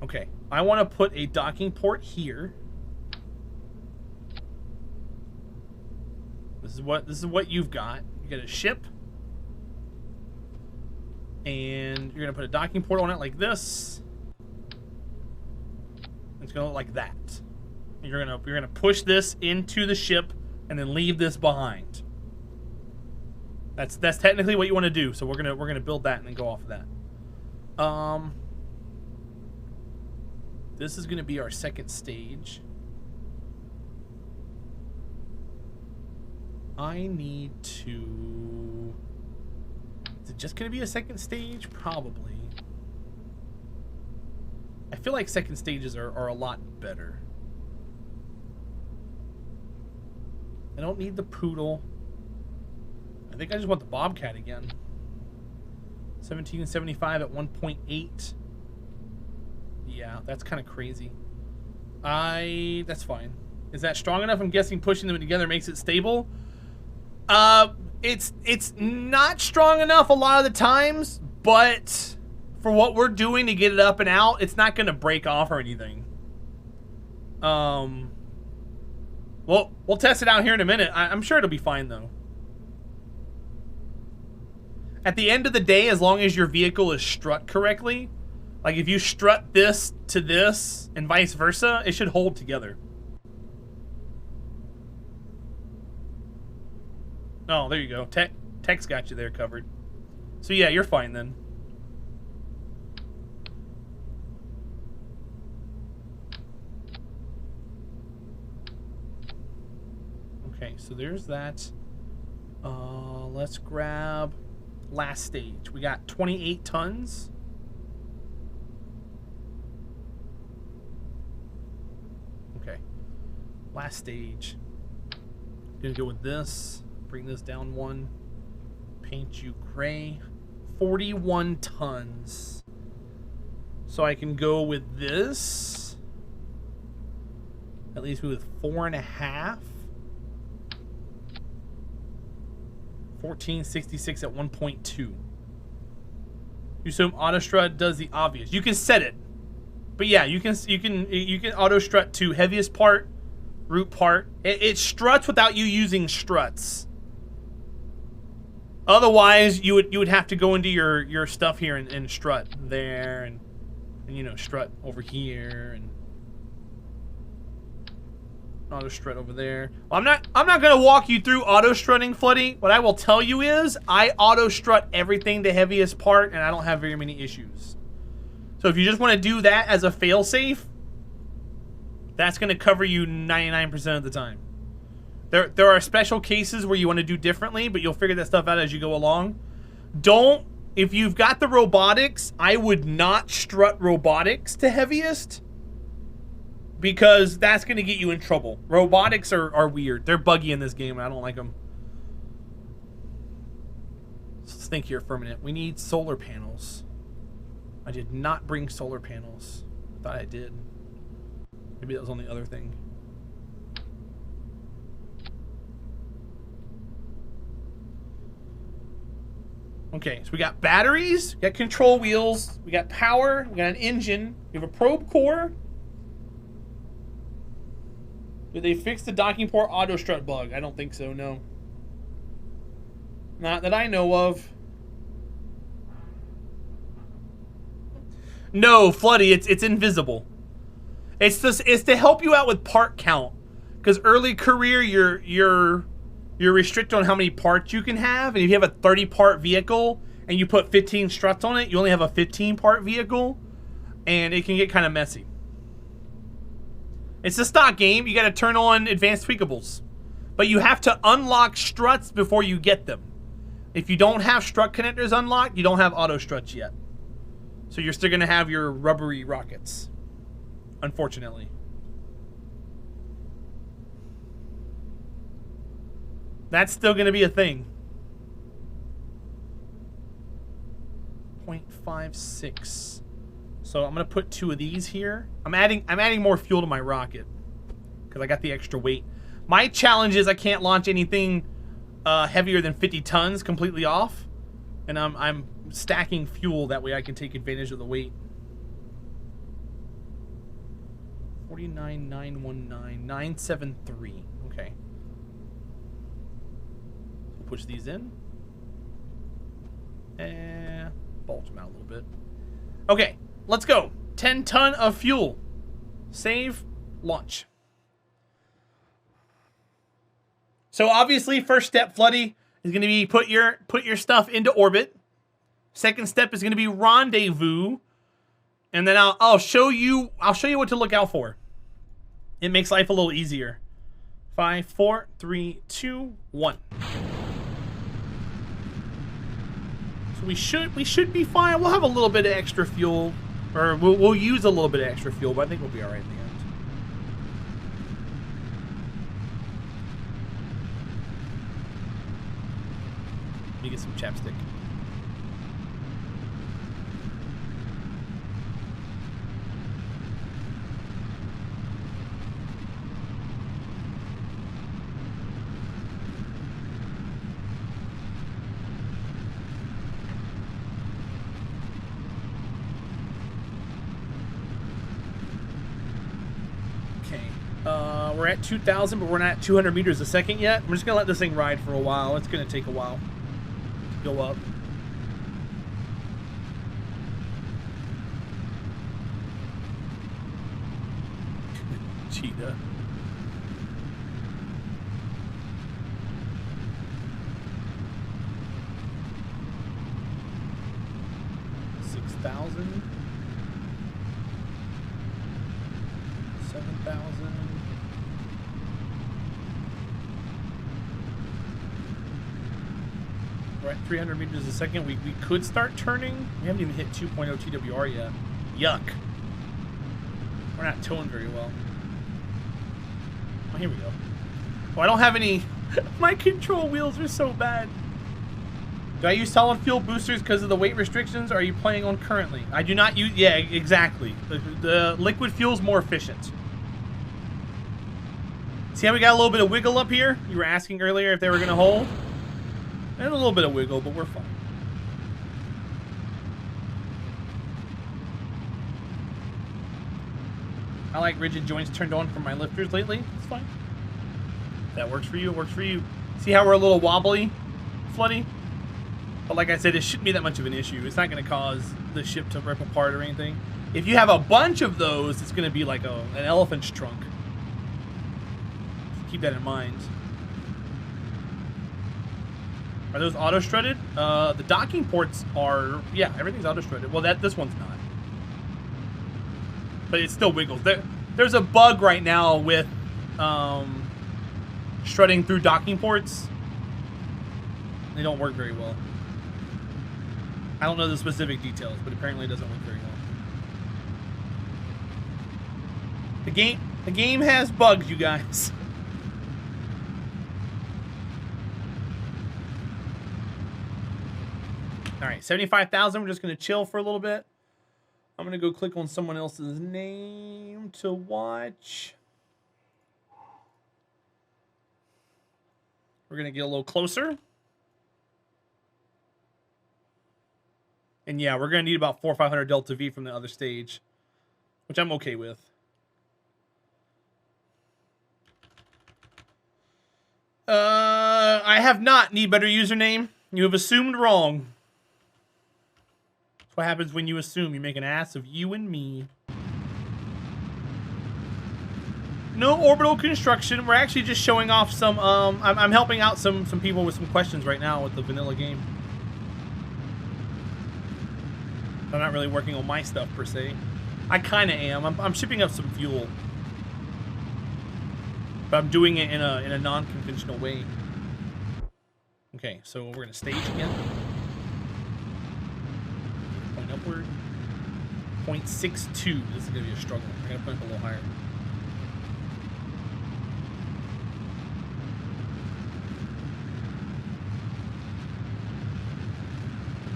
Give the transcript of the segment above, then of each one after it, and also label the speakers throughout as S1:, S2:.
S1: Okay, I want to put a docking port here. This is what you've got. You get a ship, and you're gonna put a docking port on it like this. It's gonna look like that. And you're gonna push this into the ship and then leave this behind. That's technically what you want to do. So we're gonna build that and then go off of that. This is gonna be our second stage. I need to... Is it just gonna be a second stage? Probably. I feel like second stages are a lot better. I don't need the poodle. I think I just want the bobcat again. 1775 at 1.8. Yeah, that's kind of crazy. That's fine. Is that strong enough? I'm guessing pushing them together makes it stable. It's not strong enough a lot of the times, but for what we're doing to get it up and out, it's not going to break off or anything. Well, we'll test it out here in a minute. I'm sure it'll be fine, though. At the end of the day, as long as your vehicle is strut correctly, like if you strut this to this and vice versa, it should hold together. Oh, there you go. Tech's got you there covered. So yeah, you're fine then. Okay, so there's that. Let's grab last stage. We got 28 tons. Okay. Last stage. Gonna go with this. Bring this down one. Paint you gray. 41 tons. So I can go with this. At least with 4.5. 1466 at 1.2. You assume auto strut does the obvious. You can set it, but yeah, you can auto strut to heaviest part, root part. It struts without you using struts. Otherwise, you would have to go into your stuff here and strut there and you know, strut over here and auto strut over there. Well, I'm not gonna walk you through auto strutting, Floody. What I will tell you is I auto strut everything the heaviest part, and I don't have very many issues. So if you just want to do that as a failsafe, that's gonna cover you 99% of the time. There are special cases where you want to do differently, but you'll figure that stuff out as you go along. If you've got the robotics, I would not strut robotics to heaviest, because that's going to get you in trouble. Robotics are weird. They're buggy in this game, and I don't like them. Let's think here for a minute. We need solar panels. I did not bring solar panels. I thought I did. Maybe that was on the other thing. Okay, so we got batteries, we got control wheels, we got power, we got an engine, we have a probe core. Did they fix the docking port auto strut bug? I don't think so, no. Not that I know of. No, Floody, it's invisible. It's to help you out with part count. Because early career, you're restricted on how many parts you can have. And if you have a 30-part vehicle and you put 15 struts on it, you only have a 15-part vehicle. And it can get kind of messy. It's a stock game. You got to turn on advanced tweakables. But you have to unlock struts before you get them. If you don't have strut connectors unlocked, you don't have auto struts yet. So you're still going to have your rubbery rockets. Unfortunately. That's still going to be a thing. 0.56. So I'm going to put 2 of these here. I'm adding more fuel to my rocket because I got the extra weight. My challenge is I can't launch anything heavier than 50 tons completely off, and I'm stacking fuel that way I can take advantage of the weight. 49,919,973. Okay. We'll push these in. And bulge them out a little bit. Okay, let's go. 10 ton of fuel. Save, launch. So obviously, first step, Floody, is going to be put your stuff into orbit. Second step is going to be rendezvous, and then I'll show you what to look out for. It makes life a little easier. 5, 4, 3, 2, 1. So we should be fine. We'll have a little bit of extra fuel, or we'll use a little bit of extra fuel, but I think we'll be all right in the end. Let me get some chapstick. We're at 2,000, but we're not at 200 meters a second yet. We're just going to let this thing ride for a while. It's going to take a while to go up. Cheetah. $6,000. 7,000. We're at 300 meters a second. We could start turning. We haven't even hit 2.0 TWR yet. Yuck. We're not towing very well. Oh, here we go. Oh, I don't have any... My control wheels are so bad. Do I use solid fuel boosters because of the weight restrictions? Or are you playing on currently? I do not use... Yeah, exactly. The liquid fuel's more efficient. See how we got a little bit of wiggle up here? You were asking earlier if they were going to hold. And a little bit of wiggle, but we're fine. I like rigid joints turned on for my lifters lately. It's fine. If that works for you, it works for you. See how we're a little wobbly, Floody? But like I said, it shouldn't be that much of an issue. It's not going to cause the ship to rip apart or anything. If you have a bunch of those, it's going to be like an elephant's trunk. Keep that in mind. Are those auto-strutted? The docking ports are... Yeah, everything's auto-strutted. Well, this one's not. But it still wiggles. There's a bug right now with strutting through docking ports. They don't work very well. I don't know the specific details, but apparently it doesn't work very well. The game has bugs, you guys. All right, 75,000. We're just going to chill for a little bit. I'm going to go click on someone else's name to watch. We're going to get a little closer. And yeah, we're going to need about 400 or 500 Delta V from the other stage, which I'm okay with. I have not need better username. You have assumed wrong. That's what happens when you assume. You make an ass of you and me. No orbital construction. We're actually just showing off some, I'm helping out some people with some questions right now with the vanilla game. I'm not really working on my stuff per se. I kind of am. I'm shipping up some fuel. But I'm doing it in a non-conventional way. Okay, so we're gonna stage again. Point upward. 0.62. This is gonna be a struggle. We're gonna put it a little higher.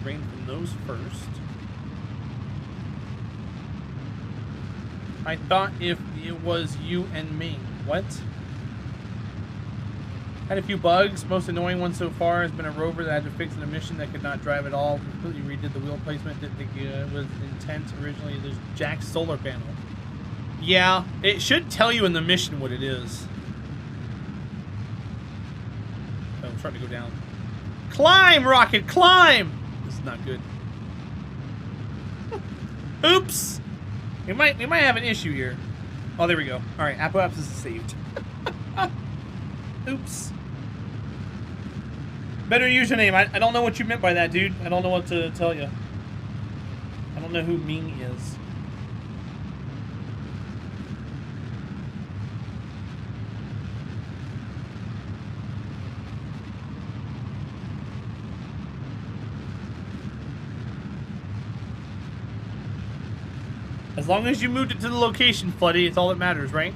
S1: Drain from those first. I thought if it was you and me. What? Had a few bugs. Most annoying one so far has been a rover that had to fix an emission that could not drive at all. Completely redid the wheel placement. Didn't think it was intent originally. There's Jack's solar panel. Yeah, it should tell you in the mission what it is. Oh, I'm starting to go down. Climb, rocket, climb! This is not good. Oops! We might have an issue here. Oh, there we go. All right, Apple Apps is saved. Oops. Better username. I don't know what you meant by that, dude. I don't know what to tell you. I don't know who Ming is. As long as you moved it to the location, Floody, it's all that matters, right?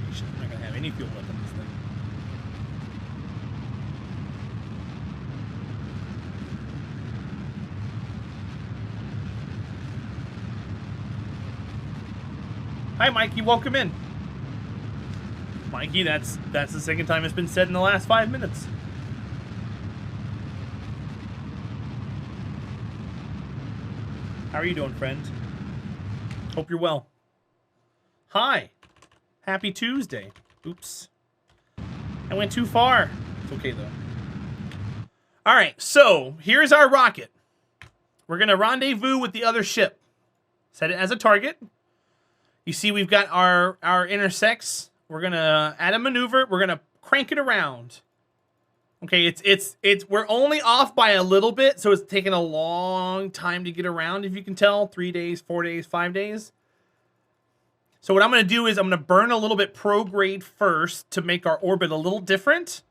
S1: I'm not gonna have any fuel left on this thing. Hi, Mikey. Welcome in. Mikey, that's the second time it's been said in the last 5 minutes. How are you doing, friend? Hope you're well. Hi. Happy Tuesday. Oops. I went too far. It's okay, though. All right, so here's our rocket. We're going to rendezvous with the other ship. Set it as a target. You see we've got our intersects. We're going to add a maneuver. We're going to crank it around. Okay, we're only off by a little bit, so it's taking a long time to get around, if you can tell. 3 days, 4 days, 5 days. So what I'm going to do is I'm going to burn a little bit prograde first to make our orbit a little different.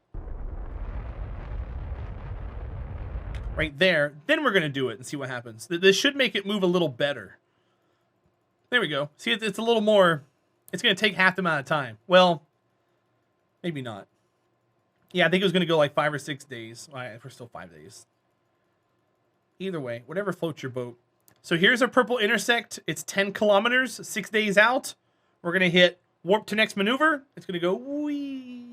S1: Right there. Then we're going to do it and see what happens. This should make it move a little better. There we go. See, it's a little more... It's going to take half the amount of time. Well, maybe not. Yeah, I think it was going to go like 5 or 6 days. We're still 5 days. Either way, whatever floats your boat. So here's our purple intersect. It's 10 kilometers, 6 days out. We're going to hit warp to next maneuver. It's going to go wee.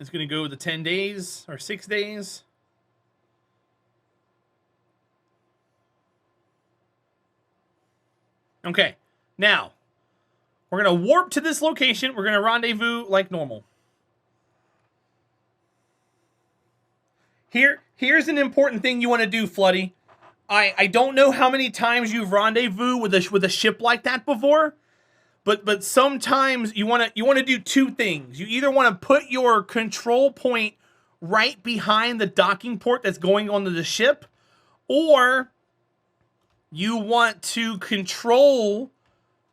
S1: It's going to go the 10 days or 6 days. Okay, now we're going to warp to this location. We're going to rendezvous like normal. Here's an important thing you want to do, Floody. I don't know how many times you've rendezvous with a ship like that before, but sometimes you want to do two things. You either want to put your control point right behind the docking port that's going onto the ship, or you want to control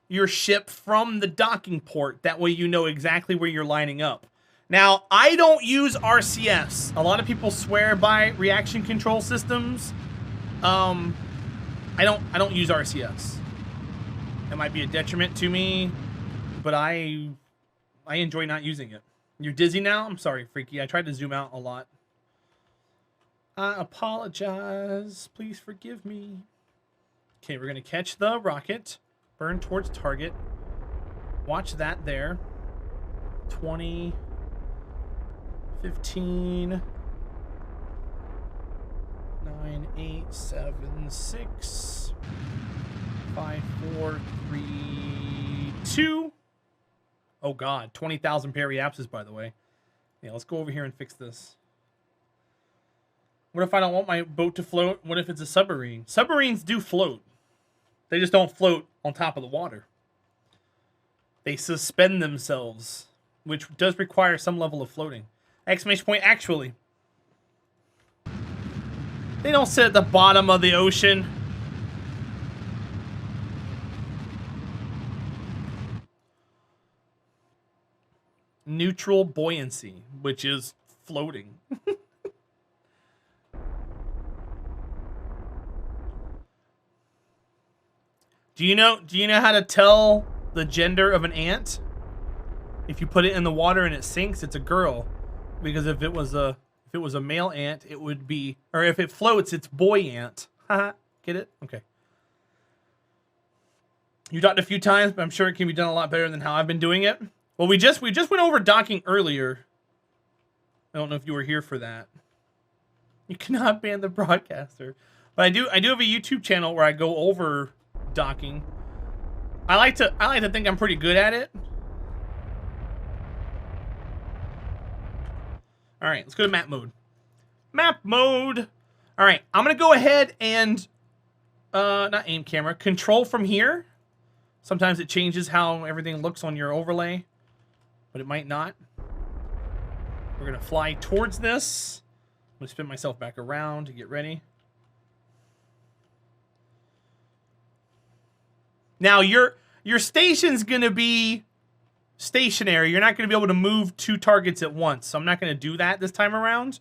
S1: your ship from the docking port. That way you know exactly where you're lining up. Now, I don't use RCS. A lot of people swear by reaction control systems. I don't use RCS. It might be a detriment to me, but I enjoy not using it. You're dizzy now? I'm sorry, Freaky. I tried to zoom out a lot. I apologize. Please forgive me. Okay, we're going to catch the rocket. Burn towards target. Watch that there. 20, 15, 9, 8, 7, 6, 5, 4, 3, 2. Oh God, 20,000 periapsis, by the way. Yeah, let's go over here and fix this. What if I don't want my boat to float? What if it's a submarine? Submarines do float. They just don't float on top of the water. They suspend themselves, which does require some level of floating. Exclamation point, actually. They don't sit at the bottom of the ocean. Neutral buoyancy, which is floating. Do you know how to tell the gender of an ant? If you put it in the water and it sinks, it's a girl. Because if it was a male ant, it would be, or if it floats, it's boy ant. Haha, get it? Okay. You docked a few times, but I'm sure it can be done a lot better than how I've been doing it. Well, we just went over docking earlier. I don't know if you were here for that. You cannot ban the broadcaster. But I do have a YouTube channel where I go over docking. I like to think I'm pretty good at it. All right, let's go to map mode. Map mode. All right, I'm gonna go ahead and not aim camera, control from here. Sometimes it changes how everything looks on your overlay, but it might not. We're gonna fly towards this. I'm gonna spin myself back around to get ready. Now your station's gonna be stationary. You're not gonna be able to move 2 targets at once, so I'm not gonna do that this time around.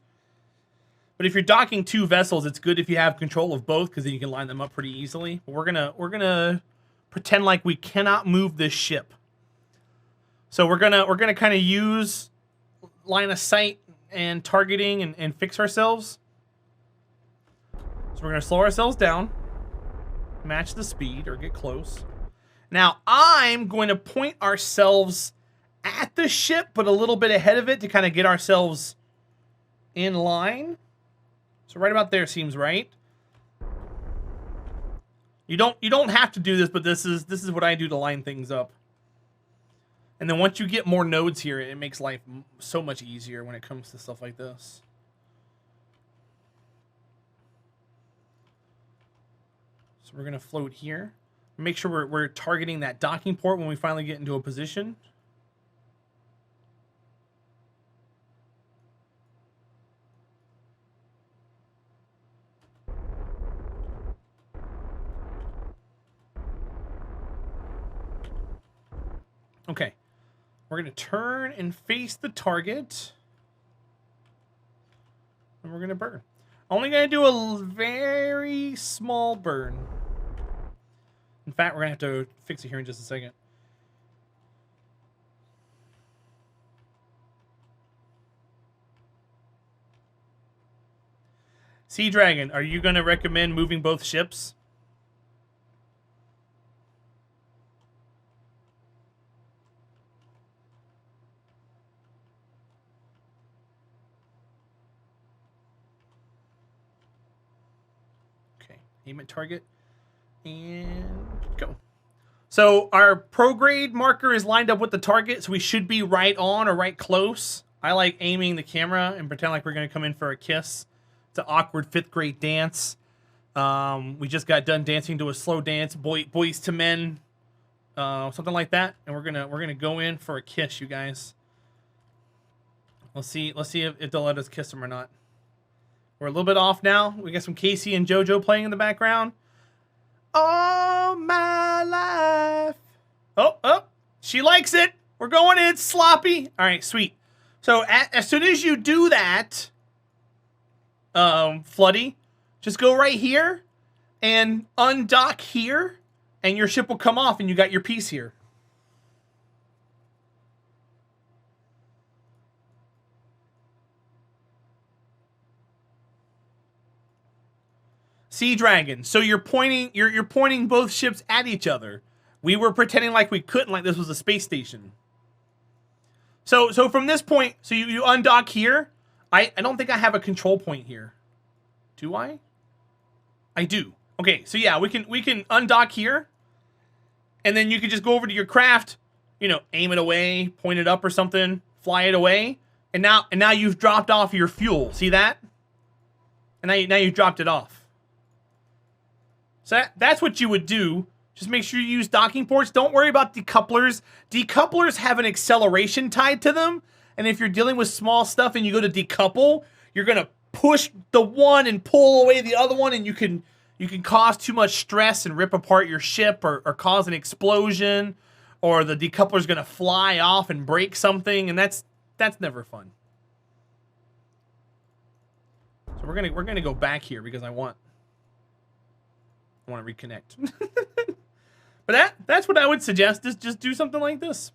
S1: But if you're docking 2 vessels, it's good if you have control of both, because then you can line them up pretty easily. But we're gonna pretend like we cannot move this ship. So we're gonna kind of use line of sight and targeting and fix ourselves. So we're gonna slow ourselves down, match the speed or get close. Now I'm going to point ourselves at the ship, but a little bit ahead of it to kind of get ourselves in line. So right about there seems right. You don't have to do this, but this is what I do to line things up. And then once you get more nodes here, it makes life so much easier when it comes to stuff like this. So we're gonna float here. Make sure we're targeting that docking port when we finally get into a position. Okay, we're gonna turn and face the target, and we're gonna burn. Only gonna do a very small burn. In fact, we're gonna have to fix it here in just a second. Sea Dragon, are you gonna recommend moving both ships? Okay, aim at target. And go. So our prograde marker is lined up with the target, so we should be right on or right close. I like aiming the camera and pretend like we're going to come in for a kiss. It's an awkward 5th grade dance. We just got done dancing to a slow dance, Boys to Men, something like that, and we're gonna go in for a kiss, you guys. Let's see if they'll let us kiss them or not. We're a little bit off now. We got some Casey and JoJo playing in the background. All my life. Oh, she likes it. We're going in sloppy. All right, sweet. So as soon as you do that, Floody, just go right here and undock here, and your ship will come off, and you got your piece here. Sea Dragon. So you're pointing both ships at each other. We were pretending like we couldn't, like this was a space station. So from this point, so you undock here. I don't think I have a control point here. Do I? I do. Okay, so yeah, we can undock here. And then you can just go over to your craft, aim it away, point it up or something, fly it away. And now you've dropped off your fuel. See that? And now you've dropped it off. So that's what you would do. Just make sure you use docking ports. Don't worry about decouplers. Decouplers have an acceleration tied to them. And if you're dealing with small stuff and you go to decouple, you're going to push the one and pull away the other one. And you can cause too much stress and rip apart your ship or cause an explosion. Or the decoupler's going to fly off and break something. And that's never fun. So we're gonna go back here because I want to reconnect. But that's what I would suggest, is just do something like this.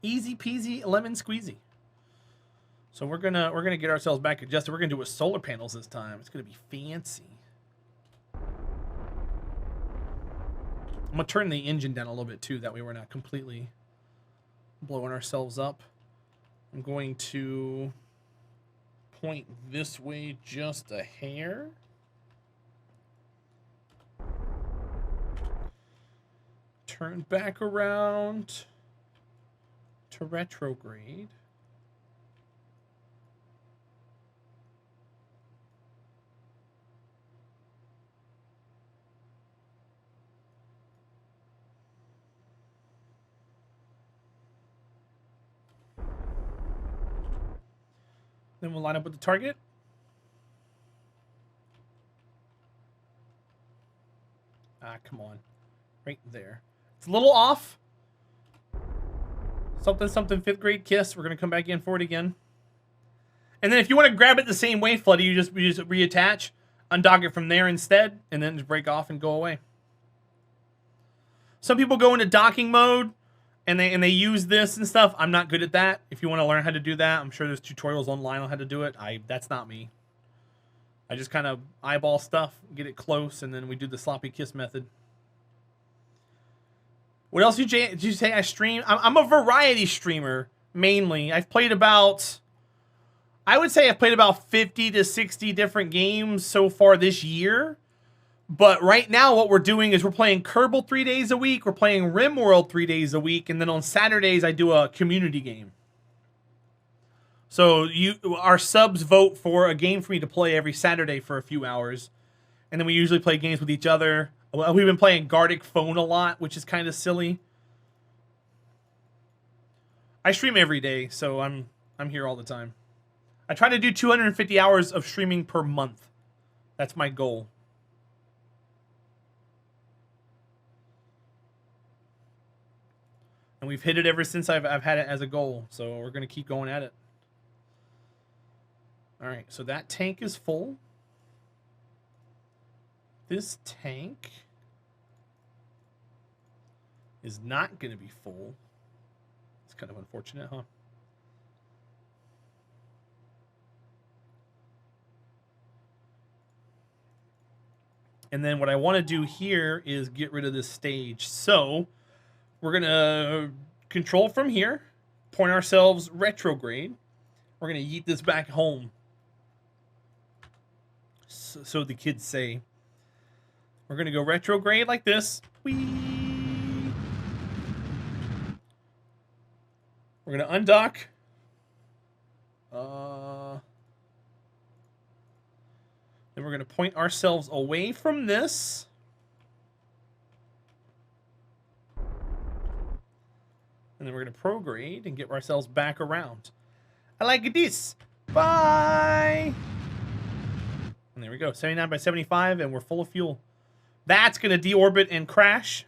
S1: Easy peasy lemon squeezy. So we're gonna get ourselves back adjusted. We're gonna do it with solar panels this time. It's gonna be fancy. I'm gonna turn the engine down a little bit too, that way we're not completely blowing ourselves up. I'm going to point this way just a hair. Turn back around to retrograde. Then we'll line up with the target. Ah, come on. Right there. It's a little off. Something, something, 5th grade kiss. We're going to come back in for it again. And then if you want to grab it the same way, Floody, you just reattach, undock it from there instead, and then just break off and go away. Some people go into docking mode, and they use this and stuff. I'm not good at that. If you want to learn how to do that, I'm sure there's tutorials online on how to do it. That's not me. I just kind of eyeball stuff, get it close, and then we do the sloppy kiss method. What else did you say I stream? I'm a variety streamer, mainly. I've played about... I would say I've played about 50 to 60 different games so far this year. But right now what we're doing is we're playing Kerbal 3 days a week. We're playing RimWorld 3 days a week. And then on Saturdays I do a community game. So our subs vote for a game for me to play every Saturday for a few hours. And then we usually play games with each other. We've been playing Gartic Phone a lot, which is kind of silly. I stream every day, so I'm here all the time. I try to do 250 hours of streaming per month. That's my goal. And we've hit it ever since I've had it as a goal. So we're going to keep going at it. All right, so that tank is full. This tank is not going to be full. It's kind of unfortunate, huh? And then what I want to do here is get rid of this stage. So we're going to control from here, point ourselves retrograde. We're going to yeet this back home. So the kids say. We're going to go retrograde like this. Whee! We're going to undock. Then we're going to point ourselves away from this. And then we're going to prograde and get ourselves back around. I like this. Bye! And there we go. 79 by 75, and we're full of fuel. That's going to deorbit and crash.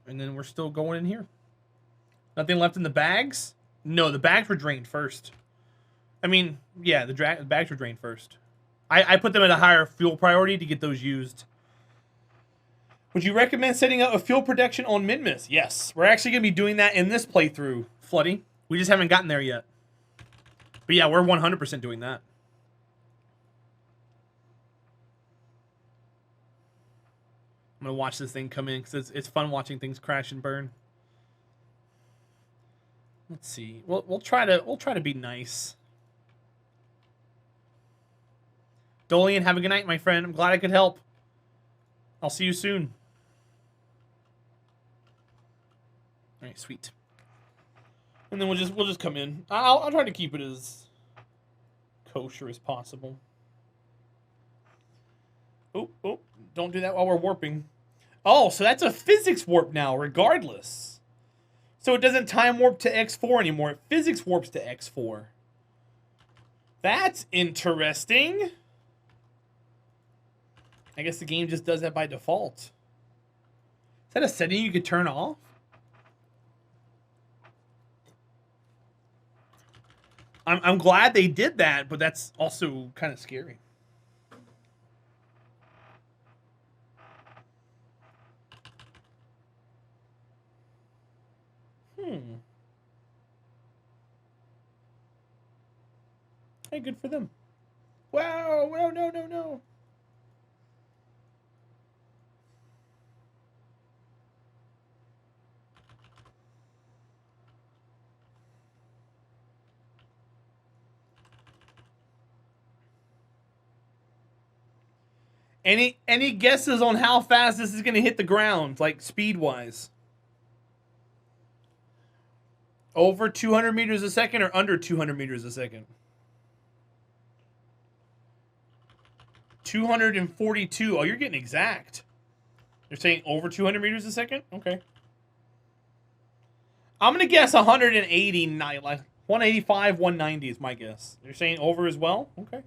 S1: And then we're still going in here. Nothing left in the bags? No, the bags were drained first. I mean, yeah, the bags were drained first. I put them at a higher fuel priority to get those used. Would you recommend setting up a fuel protection on Minmus? Yes. We're actually going to be doing that in this playthrough, Floody. We just haven't gotten there yet. But yeah, we're 100% doing that. I'm going to watch this thing come in because it's fun watching things crash and burn. Let's see. We'll try to be nice. Dolian, have a good night, my friend. I'm glad I could help. I'll see you soon. All right, sweet. And then we'll just come in. I'll try to keep it as kosher as possible. Oh, don't do that while we're warping. Oh, so that's a physics warp now, regardless. So it doesn't time warp to X4 anymore. It physics warps to X4. That's interesting. I guess the game just does that by default. Is that a setting you could turn off? I'm glad they did that, but that's also kind of scary. Hey, good for them. Wow, no. Any guesses on how fast this is going to hit the ground, like speed-wise? Over 200 meters a second or under 200 meters a second? 242. Oh, you're getting exact. You're saying over 200 meters a second? Okay. I'm going to guess 180, like 185, 190 is my guess. You're saying over as well? Okay.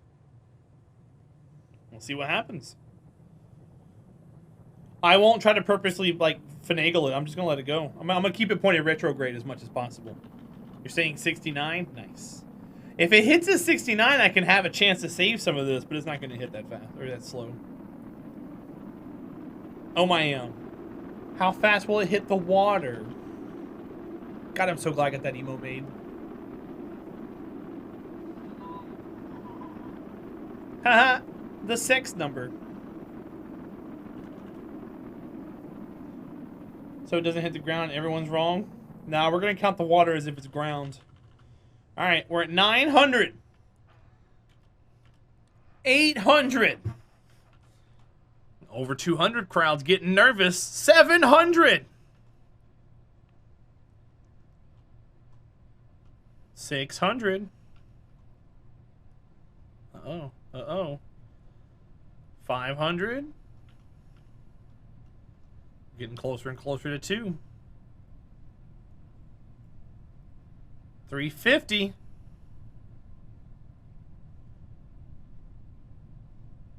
S1: We'll see what happens. I won't try to purposely, like, finagle it. I'm just going to let it go. I'm going to keep it pointed retrograde as much as possible. You're saying 69? Nice. If it hits a 69, I can have a chance to save some of this, but it's not going to hit that fast, or that slow. Oh my, how fast will it hit the water? God, I'm so glad I got that emo made. Haha, the sex number. So it doesn't hit the ground, everyone's wrong? Nah, we're gonna count the water as if it's ground. Alright, we're at 900. 800. Over 200 crowds getting nervous. 700. 600. Uh-oh. Uh-oh. 500. Getting closer and closer to 2. 350.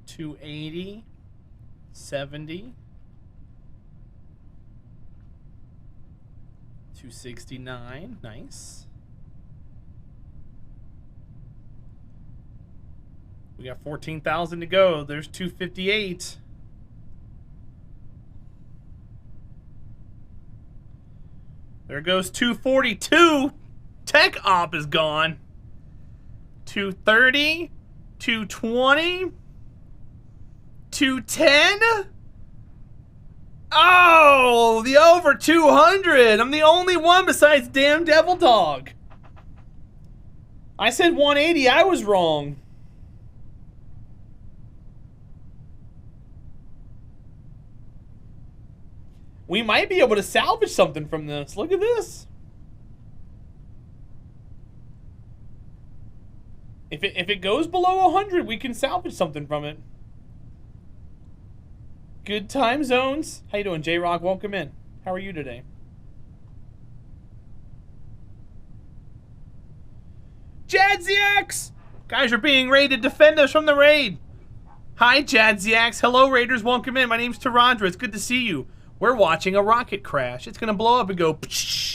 S1: 280. 70. 269. Nice. We got 14,000 to go. There's 258. There goes 242. Tech op is gone. 230. 220. 210. Oh, the over 200. I'm the only one besides damn Devil Dog. I said 180. I was wrong. We might be able to salvage something from this. Look at this. If it goes below 100, we can salvage something from it. Good time zones. How you doing, J-Rock? Welcome in. How are you today? Jadziax! Guys are being raided. Defend us from the raid. Hi, Jadziax. Hello, Raiders. Welcome in. My name's Terahdra. It's good to see you. We're watching a rocket crash. It's going to blow up and go... Psh.